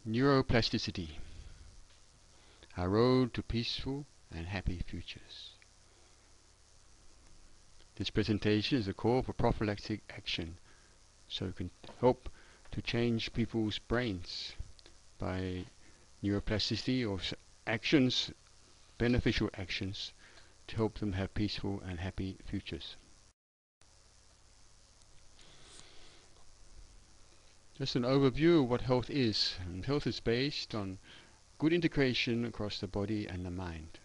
Neuroplasticity, our road to peaceful and happy futures. This presentation is a call for prophylactic action, so it can help to change people's brains by neuroplasticity or actions, beneficial actions, to help them have peaceful and happy futures. Just an overview of what health is. And health is based on good integration across the body and the mind.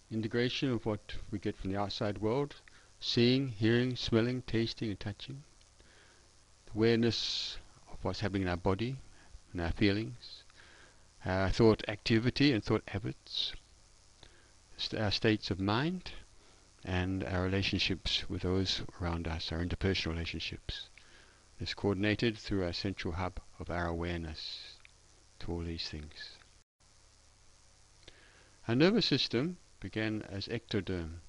Integration of what we get from the outside world, seeing, hearing, smelling, tasting and touching. Awareness of what's happening in our body and our feelings. Our thought activity and thought habits. Our states of mind and our relationships with those around us, our interpersonal relationships. It's coordinated through our central hub of our awareness to all these things. Our nervous system began as ectoderm,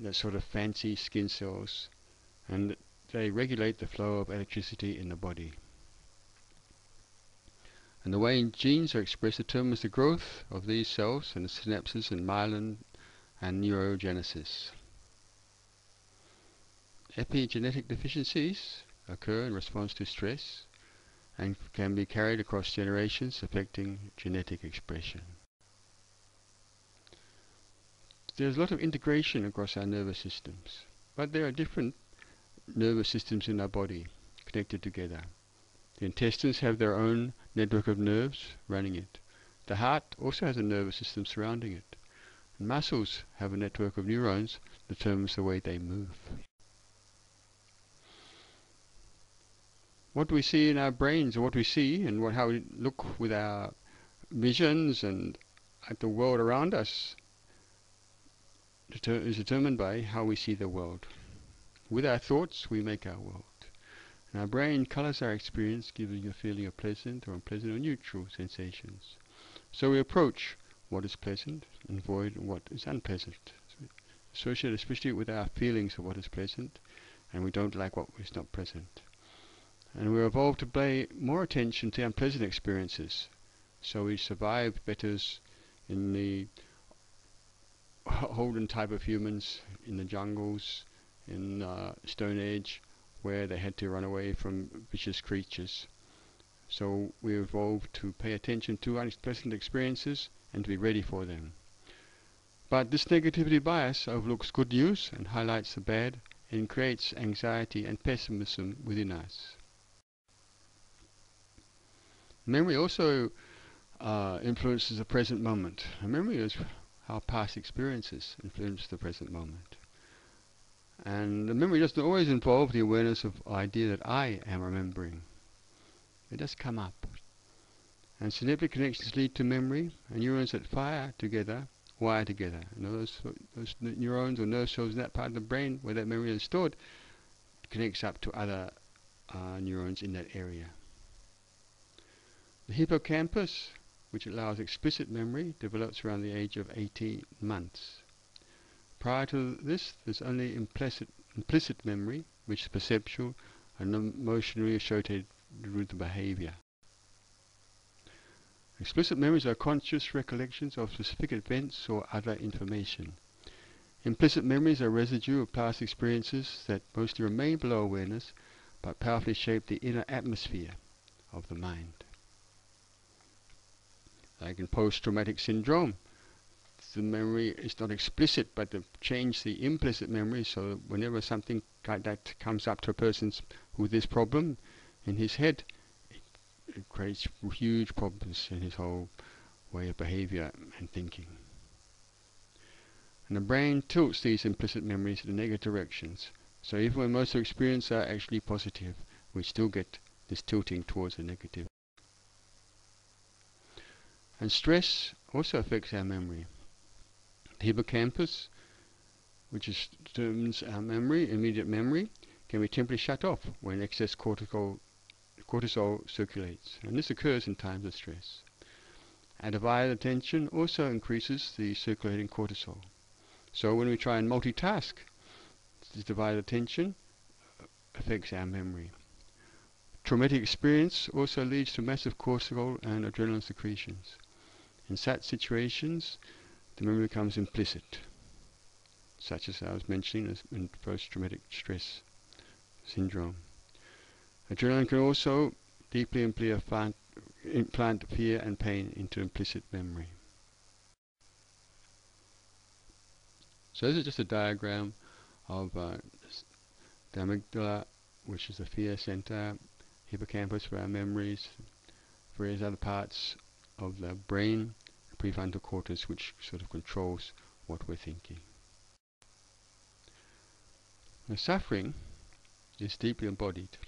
that sort of fancy skin cells, and they regulate the flow of electricity in the body. And the way genes are expressed determines the growth of these cells and the synapses and myelin and neurogenesis. Epigenetic deficiencies occur in response to stress and can be carried across generations, affecting genetic expression. There's a lot of integration across our nervous systems, but there are different nervous systems in our body connected together. The intestines have their own network of nerves running it. The heart also has a nervous system surrounding it. And muscles have a network of neurons that determines the way they move. What we see in our brains, or what we see, and how we look with our visions and at the world around us, is determined by how we see the world. With our thoughts, we make our world. And our brain colours our experience, giving a feeling of pleasant or unpleasant or neutral sensations. So we approach what is pleasant and avoid what is unpleasant. So we associate especially with our feelings of what is pleasant, and we don't like what is not pleasant. And we're evolved to pay more attention to unpleasant experiences. So we survived better in the olden type of humans in the jungles, in Stone Age, where they had to run away from vicious creatures. So we evolved to pay attention to unpleasant experiences and to be ready for them. But this negativity bias overlooks good news and highlights the bad, and creates anxiety and pessimism within us. Memory also influences the present moment. And memory is how past experiences influence the present moment. And the memory doesn't always involve the awareness of the idea that I am remembering. It does come up. And synaptic connections lead to memory, and neurons that fire together wire together. And those neurons or nerve cells in that part of the brain where that memory is stored connects up to other neurons in that area. The hippocampus, which allows explicit memory, develops around the age of 18 months. Prior to this, there's only implicit memory, which is perceptual and emotionally associated with the behavior. Explicit memories are conscious recollections of specific events or other information. Implicit memories are residue of past experiences that mostly remain below awareness, but powerfully shape the inner atmosphere of the mind. Like in post-traumatic syndrome, the memory is not explicit, but they change the implicit memory, so that whenever something like that comes up to a person with this problem in his head, it creates huge problems in his whole way of behavior and thinking. And the brain tilts these implicit memories in negative directions. So even when most of the experiences are actually positive, we still get this tilting towards the negative. And stress also affects our memory. The hippocampus, which determines our memory, immediate memory, can be temporarily shut off when excess cortisol circulates, and this occurs in times of stress. And divided attention also increases the circulating cortisol. So when we try and multitask, this divided attention affects our memory. Traumatic experience also leads to massive cortisol and adrenaline secretions. In such situations, the memory becomes implicit, such as I was mentioning in post-traumatic stress syndrome. Adrenaline can also deeply implant fear and pain into implicit memory. So this is just a diagram of the amygdala, which is the fear center, hippocampus for our memories, various other parts of the brain, prefrontal cortex, which sort of controls what we're thinking. Now, suffering is deeply embodied,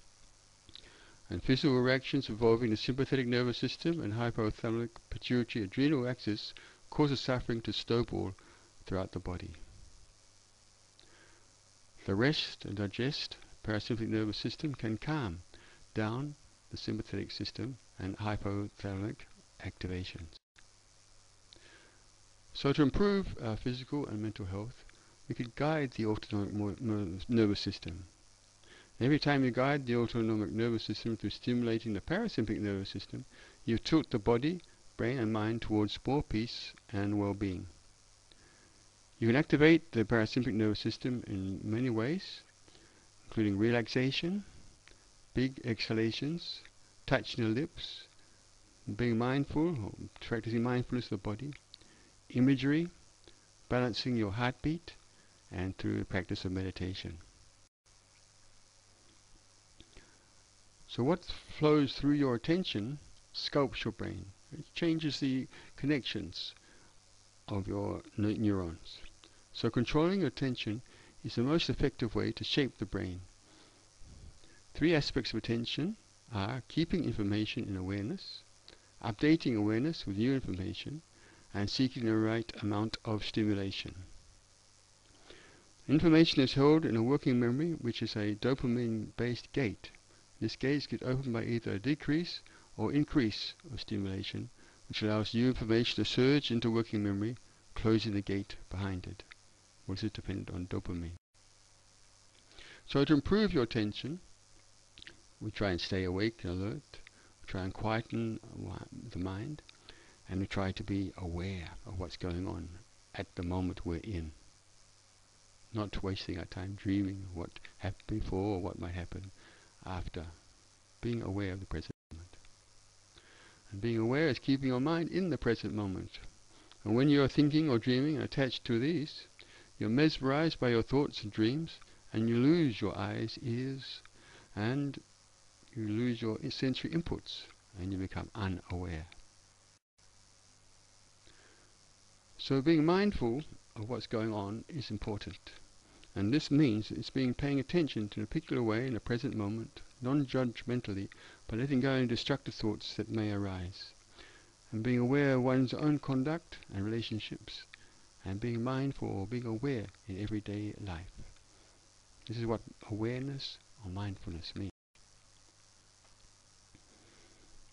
and physical reactions involving the sympathetic nervous system and hypothalamic pituitary adrenal axis causes suffering to snowball throughout the body. The rest and digest parasympathetic nervous system can calm down the sympathetic system and hypothalamic activations. So to improve our physical and mental health, we could guide the autonomic nervous system. Every time you guide the autonomic nervous system through stimulating the parasympathetic nervous system, you tilt the body, brain and mind towards more peace and well-being. You can activate the parasympathetic nervous system in many ways, including relaxation, big exhalations, touching the lips, being mindful, or practicing mindfulness of the body, imagery, balancing your heartbeat, and through the practice of meditation. So what flows through your attention sculpts your brain. It changes the connections of your neurons. So controlling your attention is the most effective way to shape the brain. Three aspects of attention are keeping information in awareness, updating awareness with new information, and seeking the right amount of stimulation. Information is held in a working memory, which is a dopamine-based gate. This gate is opened by either a decrease or increase of stimulation, which allows new information to surge into working memory, closing the gate behind it. This is dependent on dopamine. So to improve your attention, we try and stay awake and alert, we try and quieten the mind, and we try to be aware of what's going on at the moment we're in. Not wasting our time dreaming of what happened before or what might happen after. Being aware of the present moment. And being aware is keeping your mind in the present moment. And when you're thinking or dreaming and attached to these, you're mesmerized by your thoughts and dreams, and you lose your eyes, ears, and you lose your sensory inputs, and you become unaware. So being mindful of what's going on is important. And this means it's paying attention to a particular way in the present moment, non-judgmentally, but letting go of destructive thoughts that may arise. And being aware of one's own conduct and relationships, and being mindful or being aware in everyday life. This is what awareness or mindfulness means.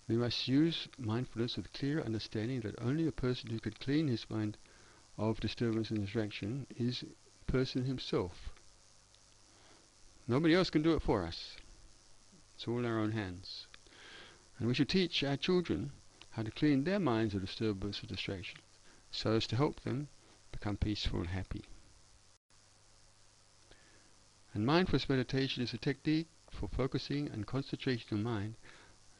We must use mindfulness with clear understanding that only a person who could clean his mind of disturbance and distraction is the person himself. Nobody else can do it for us. It's all in our own hands. And we should teach our children how to clean their minds of disturbance and distraction, so as to help them become peaceful and happy. And mindfulness meditation is a technique for focusing and concentrating the mind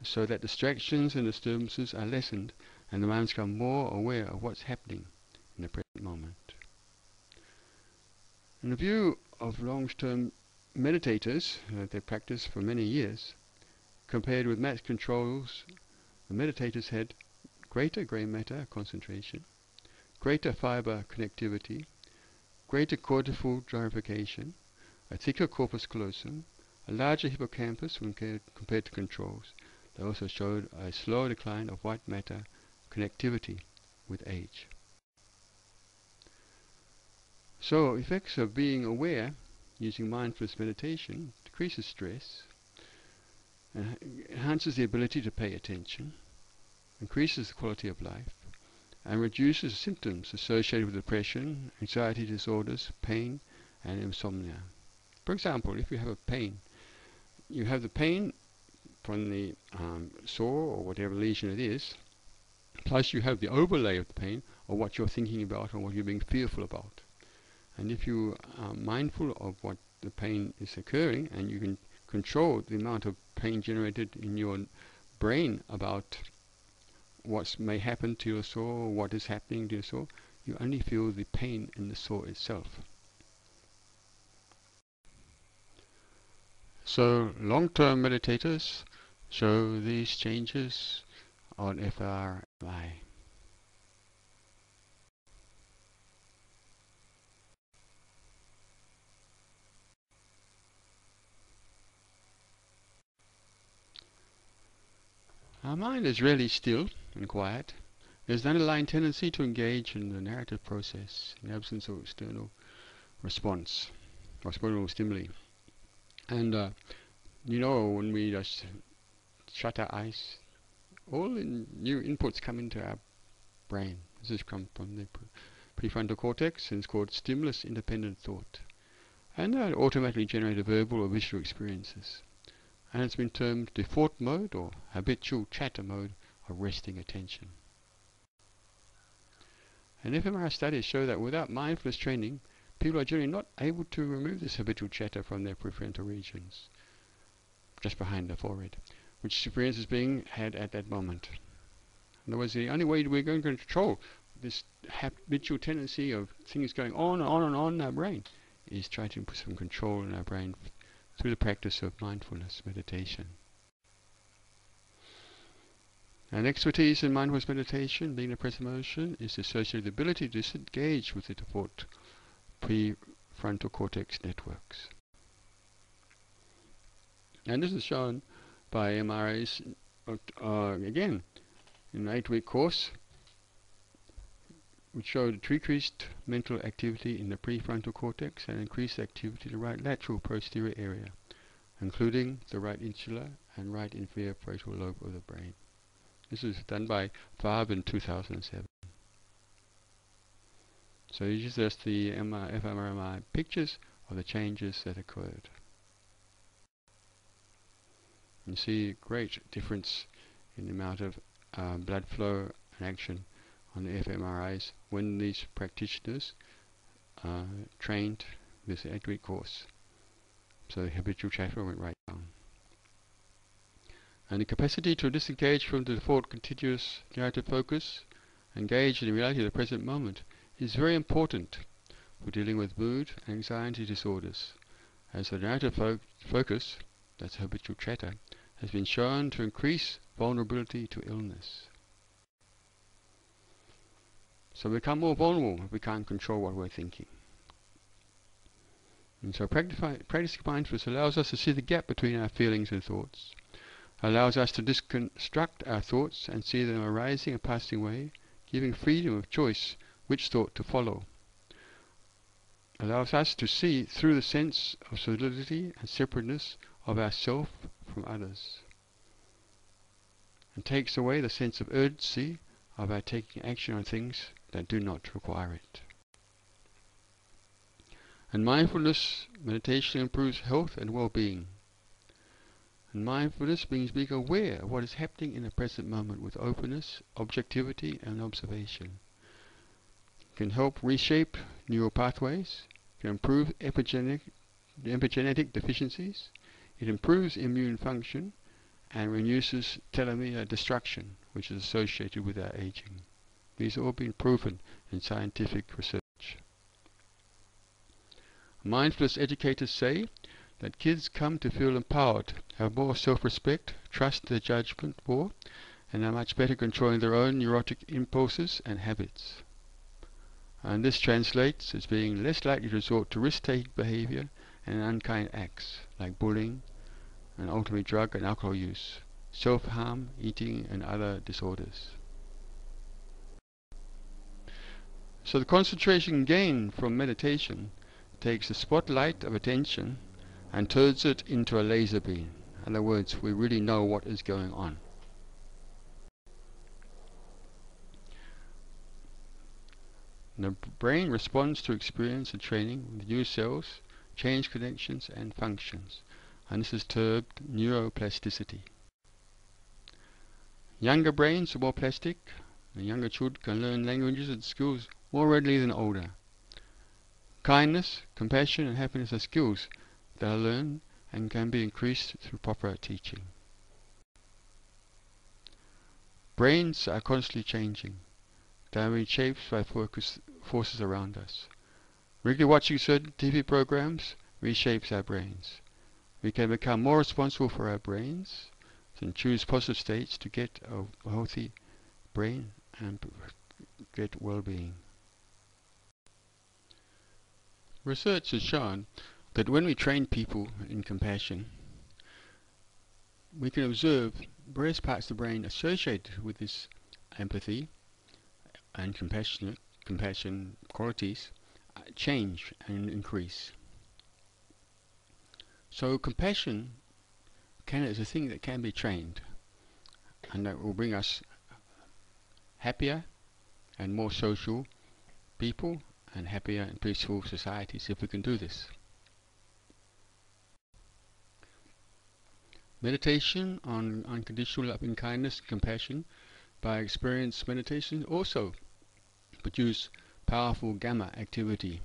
so that distractions and disturbances are lessened and the mind becomes more aware of what's happening in the present moment. In the view of long-term meditators, they practiced for many years, compared with match controls, the meditators had greater grey matter concentration, greater fiber connectivity, greater cortical gyrification, a thicker corpus callosum, a larger hippocampus when compared to controls. They also showed a slower decline of white matter connectivity with age. So, effects of being aware using mindfulness meditation decreases stress, enhances the ability to pay attention, increases the quality of life, and reduces symptoms associated with depression, anxiety disorders, pain, and insomnia. For example, if you have a pain, you have the pain from the sore or whatever lesion it is, plus you have the overlay of the pain or what you're thinking about or what you're being fearful about. And if you are mindful of what the pain is occurring, and you can control the amount of pain generated in your brain about what may happen to your sore, what is happening to your sore, you only feel the pain in the sore itself. So long-term meditators show these changes on fMRI. Our mind is really still and quiet. There's an underlying tendency to engage in the narrative process in the absence of external response or external stimuli. And when we just shut our eyes, all new inputs come into our brain. This has come from the prefrontal cortex, and it's called stimulus independent thought. And that automatically generate verbal or visual experiences. And it's been termed default mode or habitual chatter mode of resting attention. And fMRI studies show that without mindfulness training, people are generally not able to remove this habitual chatter from their prefrontal regions, just behind the forehead, which experience is being had at that moment. In other words, the only way we're going to control this habitual tendency of things going on and on and on in our brain is try to put some control in our brain through the practice of mindfulness meditation. And expertise in mindfulness meditation, being the present motion, is associated with the ability to disengage with the default prefrontal cortex networks. And this is shown by MRIs, again, in an 8-week course, which showed decreased mental activity in the prefrontal cortex and increased activity in the right lateral posterior area, including the right insular and right inferior parietal lobe of the brain. This was done by Farb in 2007. So these are just the fMRI pictures of the changes that occurred. You see a great difference in the amount of blood flow and action on the fMRIs when these practitioners trained this 8-week course. So the habitual chatter went right down. And the capacity to disengage from the default continuous narrative focus, engage in the reality of the present moment, is very important for dealing with mood and anxiety disorders, as the narrative focus, that's habitual chatter, has been shown to increase vulnerability to illness. So we become more vulnerable if we can't control what we're thinking. And so practicing mindfulness allows us to see the gap between our feelings and thoughts, allows us to deconstruct our thoughts and see them arising and passing away, giving freedom of choice which thought to follow, allows us to see through the sense of solidity and separateness of ourself from others, and takes away the sense of urgency of our taking action on things that do not require it. And mindfulness meditation improves health and well-being. And mindfulness means being aware of what is happening in the present moment with openness, objectivity and observation. It can help reshape neural pathways, can improve epigenetic deficiencies, it improves immune function and reduces telomere destruction, which is associated with our aging. These have all been proven in scientific research. Mindfulness educators say that kids come to feel empowered, have more self-respect, trust their judgment more, and are much better controlling their own neurotic impulses and habits. And this translates as being less likely to resort to risk-taking behavior and unkind acts like bullying and ultimately drug and alcohol use, self-harm, eating and other disorders. So the concentration gained from meditation takes the spotlight of attention and turns it into a laser beam. In other words, we really know what is going on. The brain responds to experience and training with new cells, change connections and functions. And this is termed neuroplasticity. Younger brains are more plastic, and younger children can learn languages and skills more readily than older. Kindness, compassion and happiness are skills that are learned and can be increased through proper teaching. Brains are constantly changing. They are being shaped by forces around us. Regularly watching certain TV programs reshapes our brains. We can become more responsible for our brains and choose positive states to get a healthy brain and get well-being. Research has shown that when we train people in compassion, we can observe various parts of the brain associated with this empathy and compassion qualities change and increase. So compassion is a thing that can be trained, and that will bring us happier and more social people and happier and peaceful societies if we can do this. Meditation on unconditional loving kindness and compassion by experience meditation also produce powerful gamma activity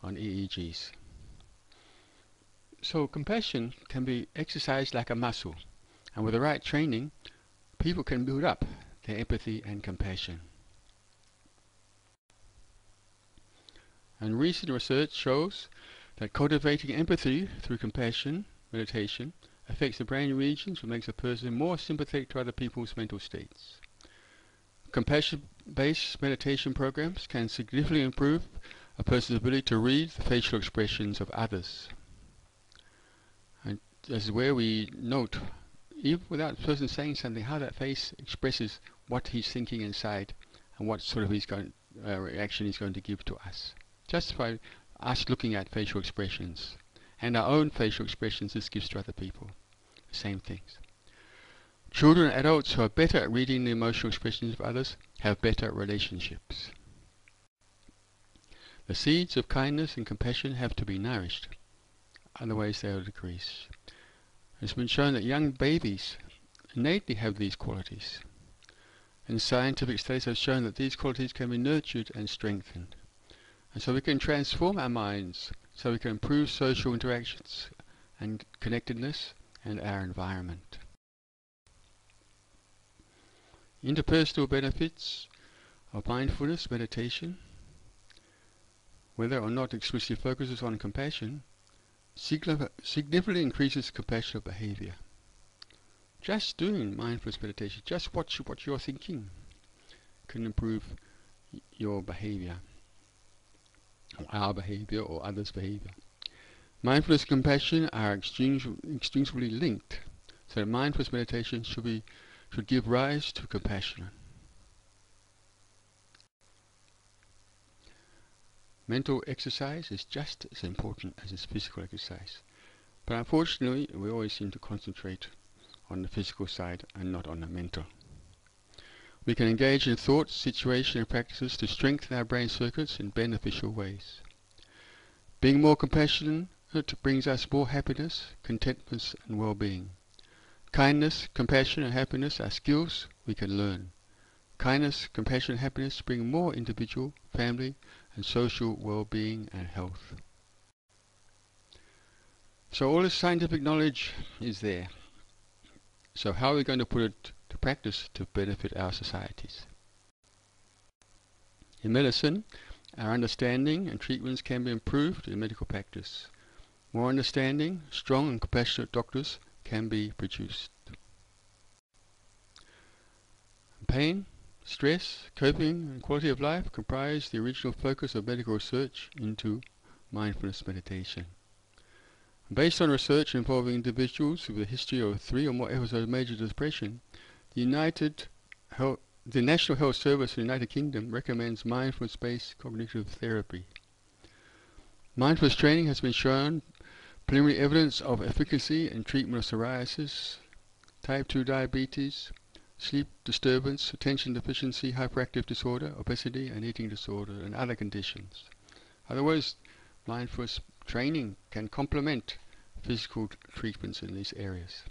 on EEGs. So compassion can be exercised like a muscle, and with the right training, people can build up their empathy and compassion. And recent research shows that cultivating empathy through compassion meditation affects the brain regions which makes a person more sympathetic to other people's mental states. Compassion-based meditation programs can significantly improve a person's ability to read the facial expressions of others. And this is where we note, even without the person saying something, how that face expresses what he's thinking inside and what sort of reaction he's going to give to us. Just by us looking at facial expressions and our own facial expressions, this gives to other people the same things. Children and adults who are better at reading the emotional expressions of others have better relationships. The seeds of kindness and compassion have to be nourished, otherwise they will decrease. It's been shown that young babies innately have these qualities, and scientific studies have shown that these qualities can be nurtured and strengthened. And so we can transform our minds so we can improve social interactions and connectedness and our environment. Interpersonal benefits of mindfulness meditation, whether or not exclusively focuses on compassion, significantly increases compassionate behavior. Just doing mindfulness meditation, just watch what you're thinking, can improve your behavior, or our behavior, or others' behavior. Mindfulness and compassion are extremely linked, so that mindfulness meditation should give rise to compassion. Mental exercise is just as important as physical exercise, but unfortunately we always seem to concentrate on the physical side and not on the mental. We can engage in thoughts, situations and practices to strengthen our brain circuits in beneficial ways. Being more compassionate brings us more happiness, contentment and well-being. Kindness, compassion and happiness are skills we can learn. Kindness, compassion and happiness bring more individual, family and social well-being and health. So all this scientific knowledge is there. So how are we going to put it to practice to benefit our societies? In medicine, our understanding and treatments can be improved in medical practice. More understanding, strong and compassionate doctors can be produced. Pain, stress, coping and quality of life comprise the original focus of medical research into mindfulness meditation. Based on research involving individuals with a history of 3 or more episodes of major depression, the National Health Service in the United Kingdom recommends mindfulness-based cognitive therapy. Mindfulness training has been shown preliminary evidence of efficacy in treatment of psoriasis, type 2 diabetes, sleep disturbance, attention deficiency, hyperactive disorder, obesity and eating disorder and other conditions. Otherwise, mindfulness training can complement physical treatments in these areas.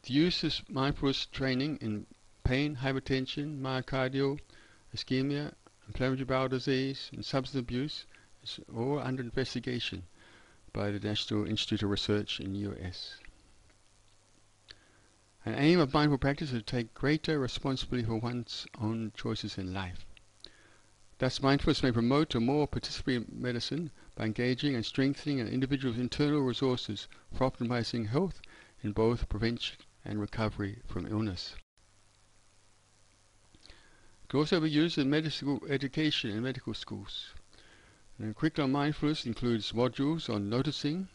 The use of mindfulness training in pain, hypertension, myocardial ischemia, inflammatory bowel disease, and substance abuse is all under investigation by the National Institute of Research in the US. An aim of mindful practice is to take greater responsibility for one's own choices in life. Thus, mindfulness may promote a more participatory medicine by engaging and strengthening an individual's internal resources for optimizing health in both prevention and recovery from illness. It can also be used in medical education in medical schools. And curriculum mindfulness includes modules on noticing,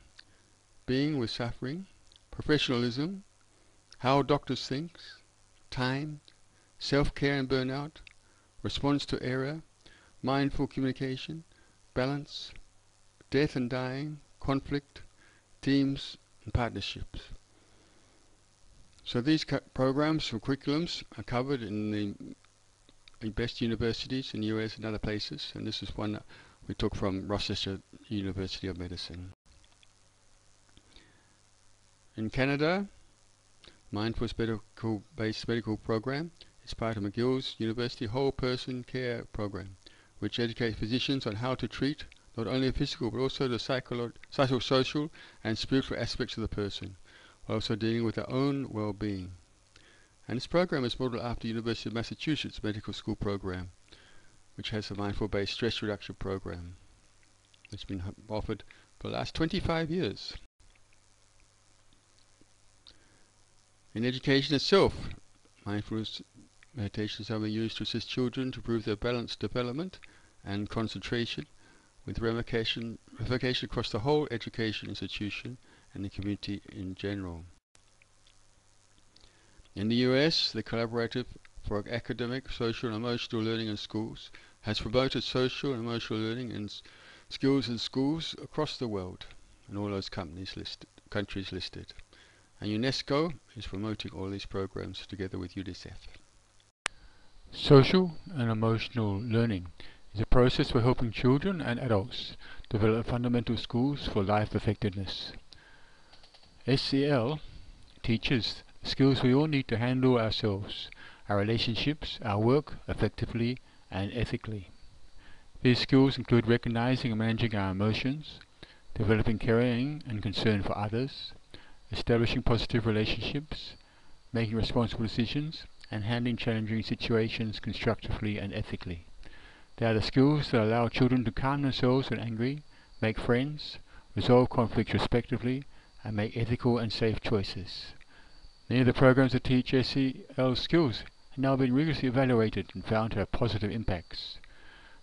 being with suffering, professionalism, how doctors think, time, self-care and burnout, response to error, mindful communication, balance, death and dying, conflict, teams and partnerships. So these programs or curriculums are covered in the best universities in the US and other places, and this is one that we took from Rochester University of Medicine. In Canada, Mindfulness Based Medical Program is part of McGill's University Whole Person Care Program, which educates physicians on how to treat not only the physical but also the psychosocial and spiritual aspects of the person, while also dealing with their own well-being. And this program is modeled after the University of Massachusetts Medical School program, which has a mindful-based stress reduction program. It's been offered for the last 25 years. In education itself, mindfulness meditations are being used to assist children to improve their balanced development and concentration, with ramification across the whole education institution and the community in general. In the US, the Collaborative for Academic, Social and Emotional Learning in Schools has promoted social and emotional learning and skills in schools across the world, in all those countries listed. And UNESCO is promoting all these programs together with UNICEF. Social and emotional learning is a process for helping children and adults develop fundamental skills for life effectiveness. SEL teaches the skills we all need to handle ourselves, our relationships, our work effectively and ethically. These skills include recognizing and managing our emotions, developing caring and concern for others, establishing positive relationships, making responsible decisions, and handling challenging situations constructively and ethically. They are the skills that allow children to calm themselves when angry, make friends, resolve conflicts respectively, and make ethical and safe choices. Many of the programs that teach SEL skills have now been rigorously evaluated and found to have positive impacts.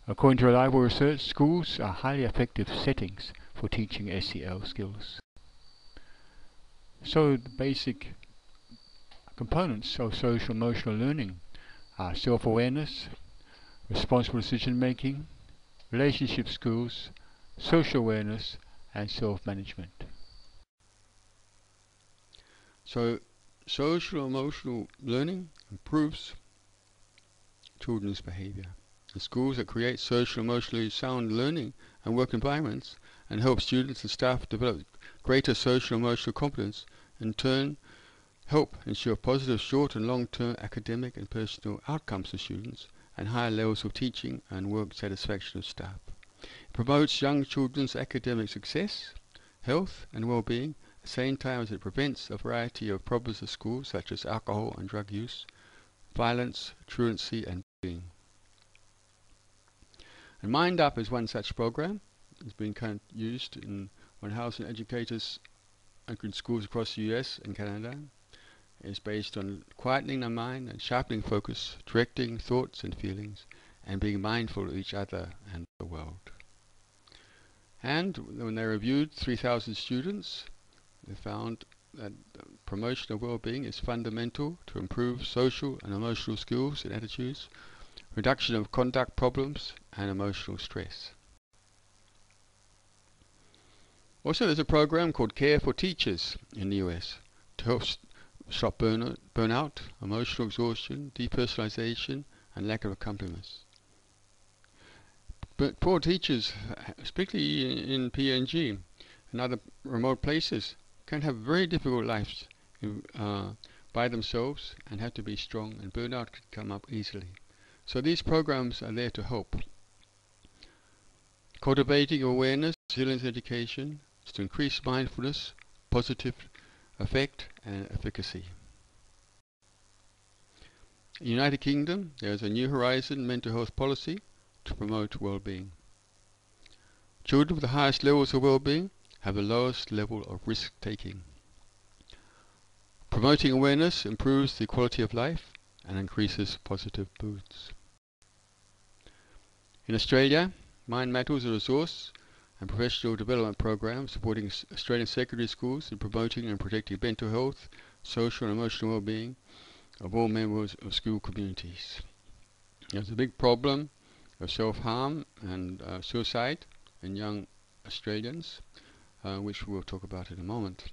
According to reliable research, schools are highly effective settings for teaching SEL skills. So the basic components of social emotional learning are self-awareness, responsible decision-making, relationship skills, social awareness, and self-management. So social emotional learning improves children's behavior. The schools that create social emotionally sound learning and work environments and help students and staff develop greater social emotional competence, in turn help ensure positive short and long-term academic and personal outcomes for students and higher levels of teaching and work satisfaction of staff. It promotes young children's academic success, health and well-being, at the same time as it prevents a variety of problems at school such as alcohol and drug use, violence, truancy and bullying. And Mind Up is one such program. It's been used in 1,000 educators in schools across the US and Canada. It's based on quietening the mind and sharpening focus, directing thoughts and feelings, and being mindful of each other and the world. And when they reviewed 3,000 students, they found that promotion of well-being is fundamental to improve social and emotional skills and attitudes, reduction of conduct problems, and emotional stress. Also, there's a program called Care for Teachers in the US to help stop burnout, emotional exhaustion, depersonalization, and lack of accomplishments. But poor teachers, particularly in PNG and other remote places, can have very difficult lives by themselves and have to be strong, and burnout could come up easily. So these programs are there to help. Cultivating awareness, resilience education is to increase mindfulness, positive effect and efficacy. In the United Kingdom, there is a New Horizon mental health policy to promote well-being. Children with the highest levels of well-being have the lowest level of risk-taking. Promoting awareness improves the quality of life and increases positive moods. In Australia, Mind Matters is a resource and professional development program supporting Australian secondary schools in promoting and protecting mental health, social and emotional well-being of all members of school communities. There's a big problem of self-harm and suicide in young Australians, which we'll talk about in a moment.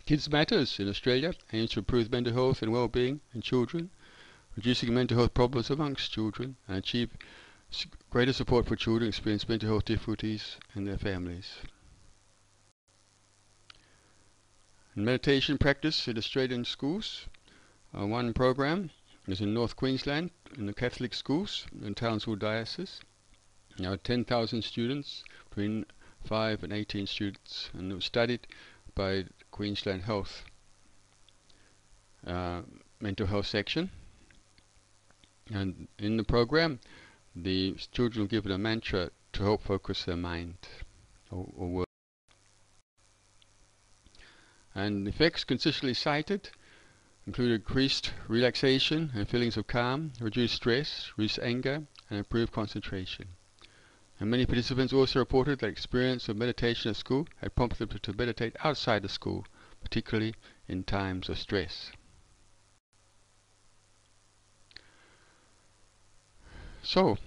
Kids Matters in Australia aims to improve mental health and well-being in children, reducing mental health problems amongst children, and achieve greater support for children experiencing mental health difficulties and their families. Meditation practice in Australian schools. One program is in North Queensland in the Catholic schools in Townsville Diocese. There are 10,000 students, between 5 and 18 students, and it was studied by Queensland Health mental health section. And in the program, the children were given a mantra to help focus their mind or work. And effects consistently cited include increased relaxation and feelings of calm, reduced stress, reduced anger, and improved concentration. And many participants also reported that experience of meditation at school had prompted them to meditate outside the school, particularly in times of stress. So,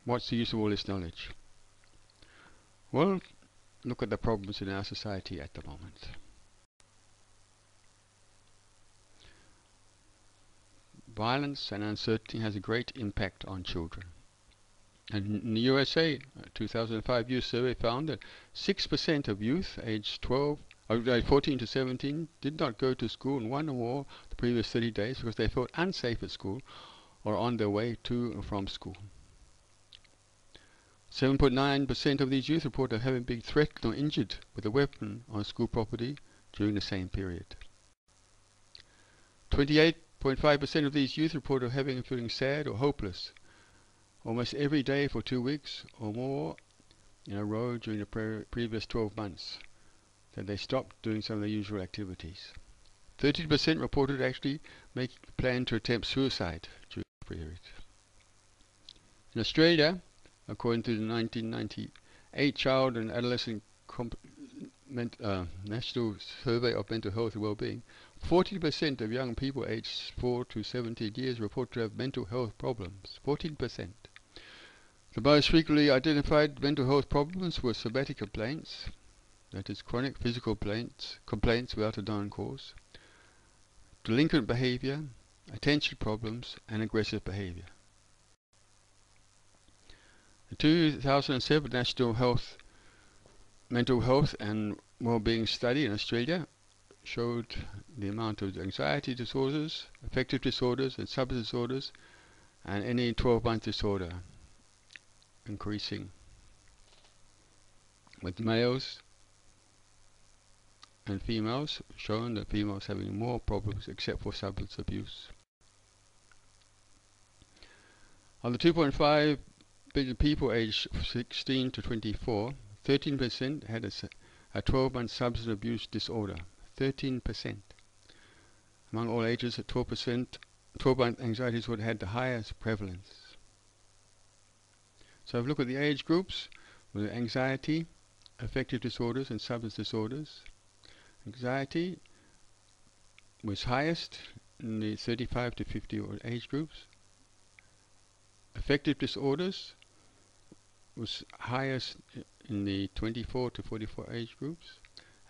what's the use of all this knowledge? Well, look at the problems in our society at the moment. Violence and uncertainty has a great impact on children. And in the USA, a 2005 youth survey found that 6% of youth aged 14 to 17 did not go to school in one or more the previous 30 days because they felt unsafe at school or on their way to and from school. 7.9% of these youth report having been threatened or injured with a weapon on school property during the same period. 28.5% of these youth report having feeling sad or hopeless almost every day for 2 weeks or more in a row during the previous 12 months, that they stopped doing some of their usual activities. 13% reported actually making a plan to attempt suicide during the period. In Australia, according to the 1998 Child and Adolescent National Survey of Mental Health and Wellbeing, 40% of young people aged 4 to 17 years report to have mental health problems. 14%. The most frequently identified mental health problems were somatic complaints, that is chronic physical complaints without a known cause, delinquent behavior, attention problems, and aggressive behavior. The 2007 National Mental Health and Wellbeing Study in Australia showed the amount of anxiety disorders, affective disorders, and substance disorders, and any 12-month disorder increasing, with males and females showing that females having more problems except for substance abuse. Of the 2.5 billion people aged 16 to 24, 13% had a 12-month substance abuse disorder. 13%. Among all ages, 12-month anxiety disorder had the highest prevalence. So if we look at the age groups with anxiety, affective disorders, and substance disorders, anxiety was highest in the 35 to 50 age groups. Affective disorders was highest in the 24 to 44 age groups,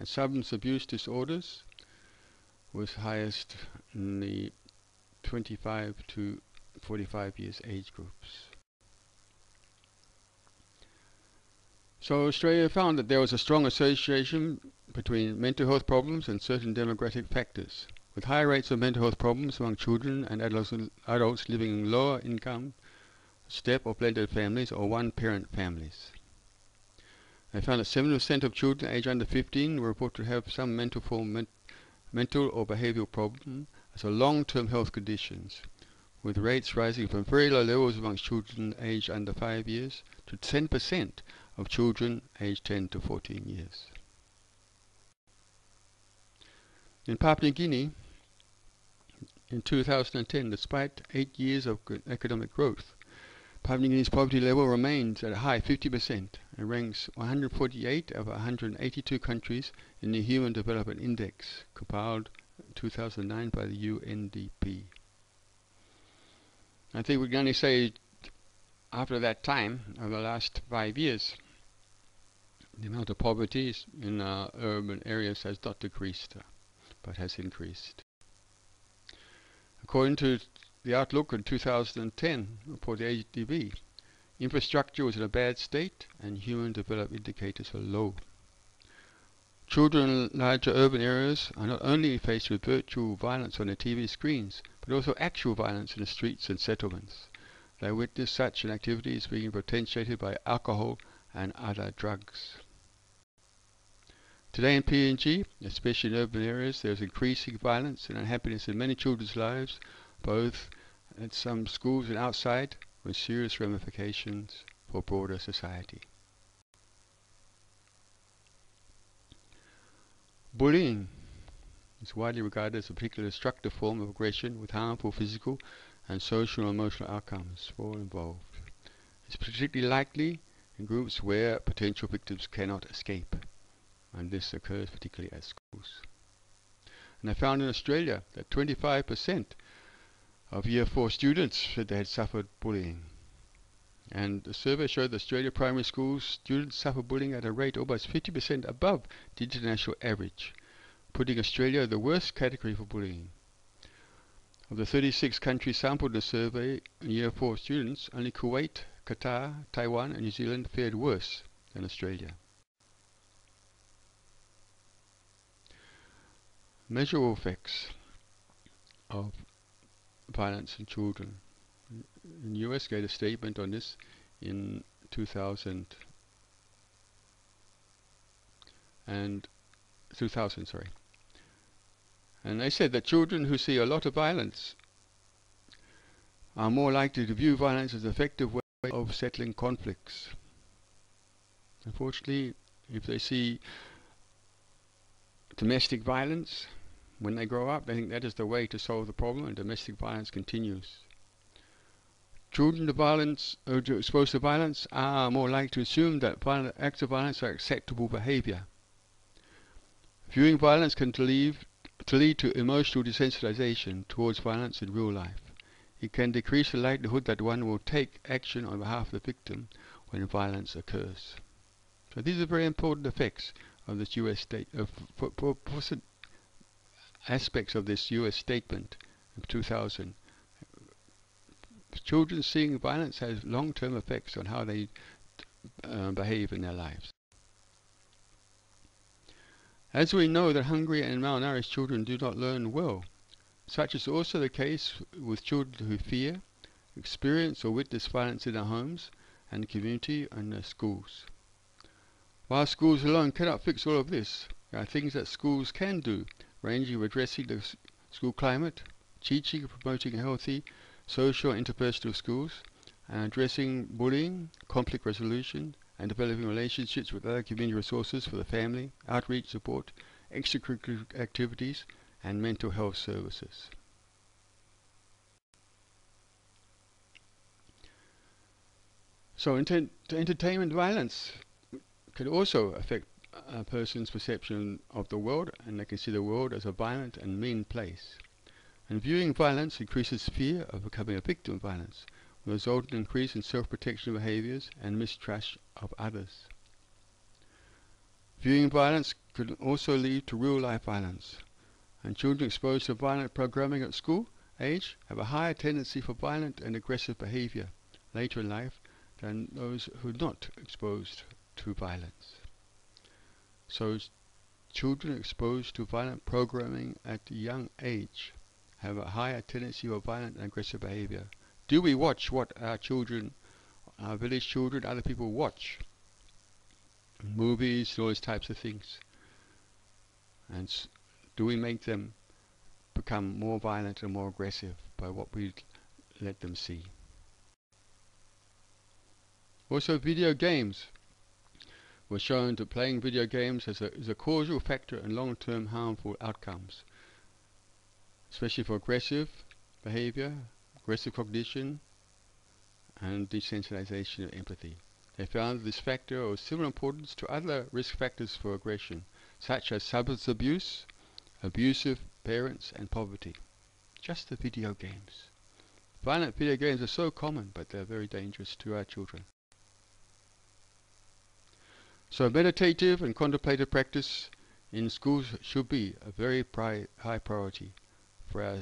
and substance abuse disorders was highest in the 25 to 45 years age groups. So Australia found that there was a strong association between mental health problems and certain demographic factors, with higher rates of mental health problems among children and adults living in lower income, step or blended families or one-parent families. They found that 7% of children aged under 15 were reported to have some mental or behavioural problem as a long-term health conditions, with rates rising from very low levels amongst children aged under 5 years to 10% of children aged 10 to 14 years. In Papua New Guinea, in 2010, despite 8 years of economic growth, Papua New Guinea's poverty level remains at a high 50% and ranks 148 of 182 countries in the Human Development Index, compiled in 2009 by the UNDP. I think we can only say after that time, over the last 5 years, the amount of poverty in urban areas has not decreased, but has increased. According to the outlook in 2010 for the ADB, infrastructure was in a bad state and human development indicators are low. Children in larger urban areas are not only faced with virtual violence on their TV screens, but also actual violence in the streets and settlements. They witness such activities being potentiated by alcohol and other drugs. Today in PNG, especially in urban areas, there is increasing violence and unhappiness in many children's lives, both at some schools and outside, with serious ramifications for broader society. Bullying is widely regarded as a particularly destructive form of aggression with harmful physical and social and emotional outcomes for all involved. It's particularly likely in groups where potential victims cannot escape, and this occurs particularly at schools. And I found in Australia that 25% of Year 4 students said they had suffered bullying. And the survey showed that Australia primary schools students suffer bullying at a rate almost 50% above the international average, putting Australia in the worst category for bullying. Of the 36 countries sampled in the survey in Year 4 students, only Kuwait, Qatar, Taiwan and New Zealand fared worse than Australia. Measurable effects of violence in children. The US gave a statement on this in 2000, and they said that children who see a lot of violence are more likely to view violence as an effective way of settling conflicts. Unfortunately, if they see domestic violence when they grow up, they think that is the way to solve the problem, and domestic violence continues. Children exposed to violence are more likely to assume that acts of violence are acceptable behavior. Viewing violence can lead to emotional desensitization towards violence in real life. It can decrease the likelihood that one will take action on behalf of the victim when violence occurs. So these are very important effects of this US state, aspects of this US statement of 2000. Children seeing violence has long-term effects on how they behave in their lives. As we know that hungry and malnourished children do not learn well, such is also the case with children who fear, experience or witness violence in their homes and the community and their schools. While schools alone cannot fix all of this, there are things that schools can do, ranging from addressing the school climate, teaching and promoting healthy social and interpersonal schools, and addressing bullying, conflict resolution, and developing relationships with other community resources for the family, outreach support, extracurricular activities, and mental health services. So entertainment violence can also affect a person's perception of the world, and they can see the world as a violent and mean place. And viewing violence increases fear of becoming a victim of violence, with a resultant increase in self-protection behaviors and mistrust of others. Viewing violence could also lead to real-life violence, and children exposed to violent programming at school age have a higher tendency for violent and aggressive behavior later in life than those who are not exposed to violence. So children exposed to violent programming at a young age have a higher tendency for violent and aggressive behavior. Do we watch what our children, our village children, other people watch? Movies, all those types of things. And do we make them become more violent and more aggressive by what we let them see? Also, video games were shown to playing video games is a causal factor in long-term harmful outcomes, especially for aggressive behavior, aggressive cognition, and desensitization of empathy. They found this factor of similar importance to other risk factors for aggression, such as substance abuse, abusive parents, and poverty. Just the video games. Violent video games are so common, but they're very dangerous to our children. So meditative and contemplative practice in schools should be a very high priority for our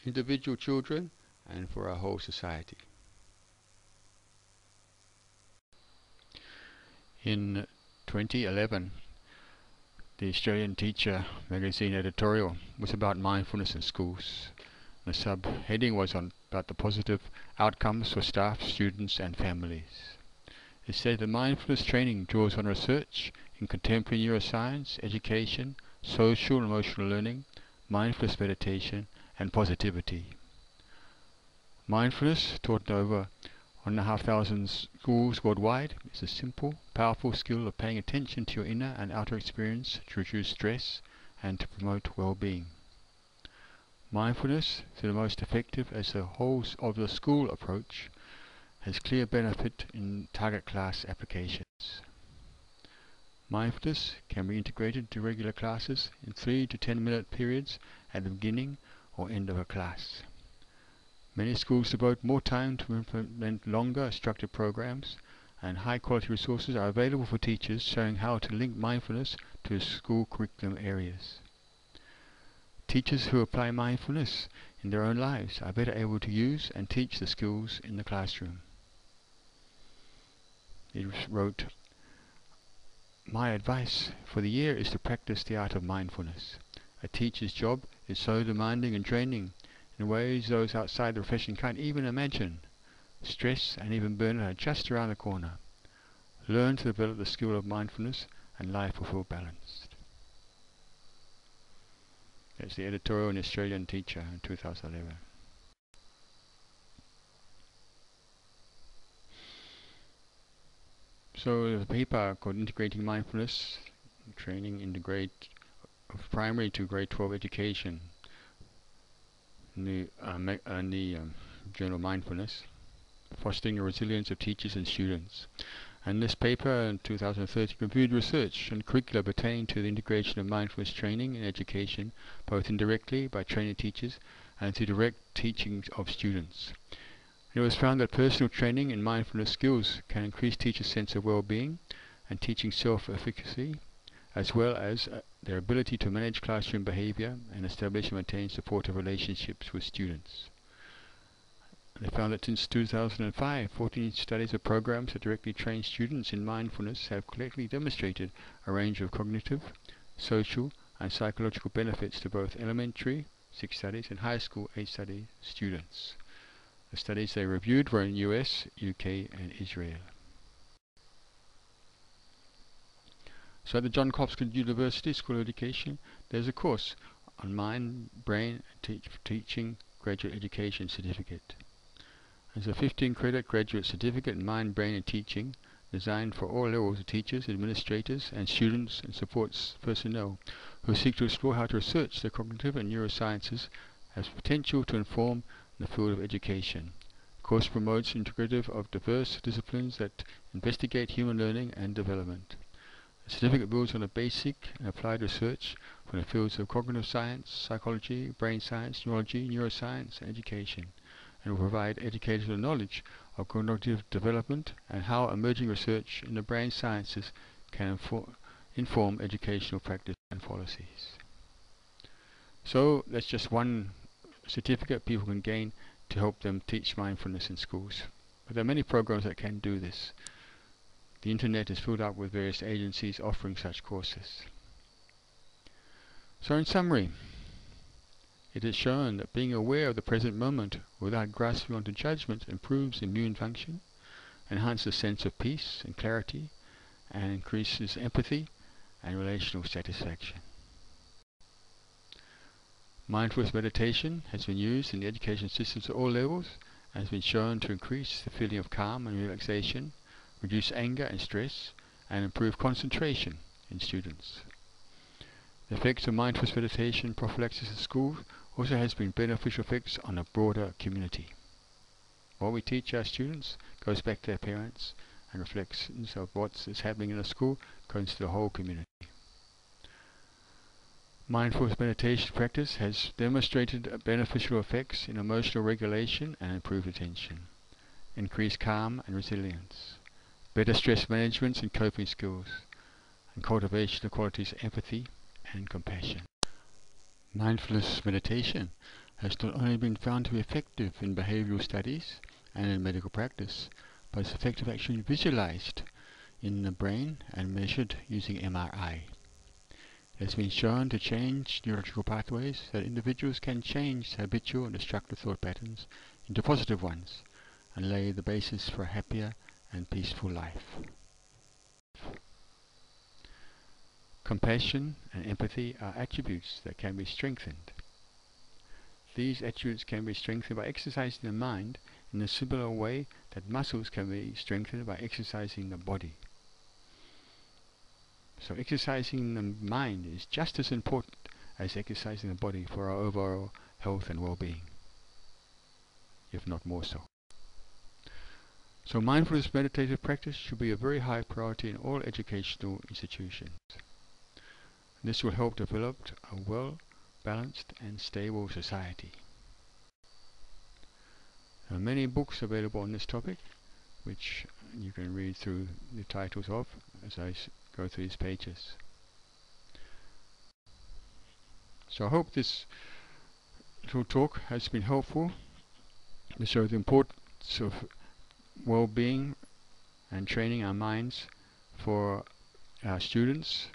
individual children and for our whole society. In 2011, the Australian Teacher magazine editorial was about mindfulness in schools. The subheading was about the positive outcomes for staff, students and families. It said that mindfulness training draws on research in contemporary neuroscience, education, social and emotional learning, mindfulness meditation and positivity. Mindfulness, taught in over 1,500 schools worldwide, is a simple, powerful skill of paying attention to your inner and outer experience to reduce stress and to promote well-being. Mindfulness, through the most effective as the whole of the school approach, has clear benefit in target class applications. Mindfulness can be integrated into regular classes in 3 to 10-minute periods at the beginning or end of a class. Many schools devote more time to implement longer structured programs, and high-quality resources are available for teachers showing how to link mindfulness to school curriculum areas. Teachers who apply mindfulness in their own lives are better able to use and teach the skills in the classroom. He wrote, "My advice for the year is to practice the art of mindfulness. A teacher's job is so demanding and draining in ways those outside the profession can't even imagine. Stress and even burnout are just around the corner. Learn to develop the skill of mindfulness and life will feel balanced." That's the editorial in Australian Teacher in 2011. So the paper called Integrating Mindfulness Training into Primary to Grade 12 Education in the journal Mindfulness, Fostering the Resilience of Teachers and Students. And this paper in 2013 reviewed research and curricula pertaining to the integration of mindfulness training in education, both indirectly by training teachers and through direct teaching of students. It was found that personal training in mindfulness skills can increase teachers' sense of well-being and teaching self-efficacy, as well as their ability to manage classroom behavior and establish and maintain supportive relationships with students. They found that since 2005, 14 studies of programs that directly train students in mindfulness have collectively demonstrated a range of cognitive, social and psychological benefits to both elementary, 6 studies, and high school, 8 study students. The studies they reviewed were in US, UK and Israel. So at the Johns Hopkins University School of Education, there's a course on Mind, Brain and Teaching Graduate Education Certificate. There's a 15-credit graduate certificate in Mind, Brain and Teaching designed for all levels of teachers, administrators and students and supports personnel who seek to explore how to research the cognitive and neurosciences has potential to inform the field of education. The course promotes integrative of diverse disciplines that investigate human learning and development. The certificate builds on a basic and applied research from the fields of cognitive science, psychology, brain science, neurology, neuroscience, and education, and will provide educators with knowledge of cognitive development and how emerging research in the brain sciences can inform educational practice and policies. So that's just one certificate people can gain to help them teach mindfulness in schools. But there are many programs that can do this. The internet is filled up with various agencies offering such courses. So in summary, it is shown that being aware of the present moment without grasping onto judgment improves immune function, enhances sense of peace and clarity, and increases empathy and relational satisfaction. Mindfulness meditation has been used in the education systems at all levels and has been shown to increase the feeling of calm and relaxation, reduce anger and stress, and improve concentration in students. The effects of mindfulness meditation prophylaxis at school also has been beneficial effects on a broader community. What we teach our students goes back to their parents, and reflections of what is happening in a school goes to the whole community. Mindfulness meditation practice has demonstrated beneficial effects in emotional regulation and improved attention, increased calm and resilience, better stress management and coping skills, and cultivation of qualities of empathy and compassion. Mindfulness meditation has not only been found to be effective in behavioral studies and in medical practice, but it's effective actually visualized in the brain and measured using MRI. It has been shown to change neurological pathways so that individuals can change habitual and destructive thought patterns into positive ones and lay the basis for a happier and peaceful life. Compassion and empathy are attributes that can be strengthened. These attributes can be strengthened by exercising the mind in a similar way that muscles can be strengthened by exercising the body. So exercising the mind is just as important as exercising the body for our overall health and well-being, if not more so. So mindfulness meditative practice should be a very high priority in all educational institutions. This will help develop a well-balanced and stable society. There are many books available on this topic, which you can read through the titles of as I go through these pages. So I hope this little talk has been helpful to show the importance of well-being and training our minds for our students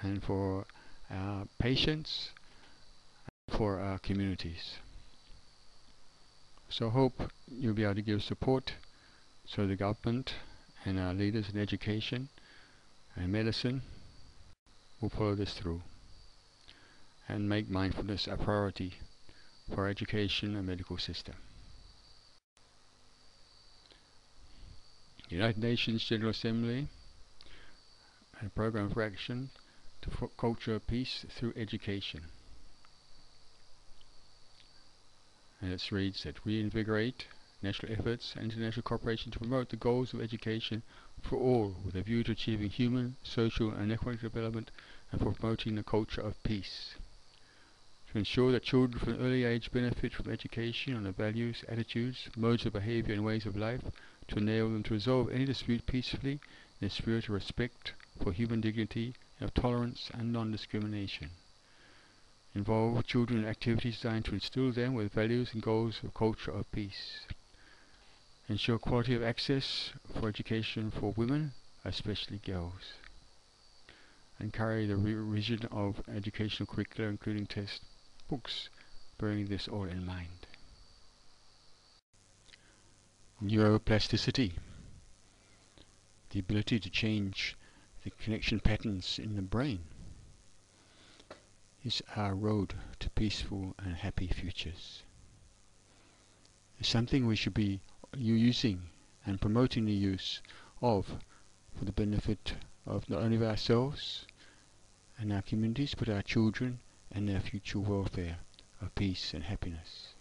and for our patients and for our communities. So I hope you'll be able to give support so the government and our leaders in education and medicine will follow this through and make mindfulness a priority for our education and medical system. United Nations General Assembly and a program for action to culture of peace through education. And it reads that reinvigorate national efforts and international cooperation to promote the goals of education for all with a view to achieving human, social and economic development and for promoting the culture of peace. To ensure that children from an early age benefit from education on the values, attitudes, modes of behaviour and ways of life to enable them to resolve any dispute peacefully in a spirit of respect for human dignity and of tolerance and non-discrimination. Involve children in activities designed to instill them with values and goals of culture of peace. Ensure quality of access for education for women, especially girls. Encourage the revision of educational curricula including test books, bearing this all in mind. Neuroplasticity. The ability to change the connection patterns in the brain is our road to peaceful and happy futures. It's something we should be using and promoting the use of for the benefit of not only of ourselves and our communities, but our children and their future welfare of peace and happiness.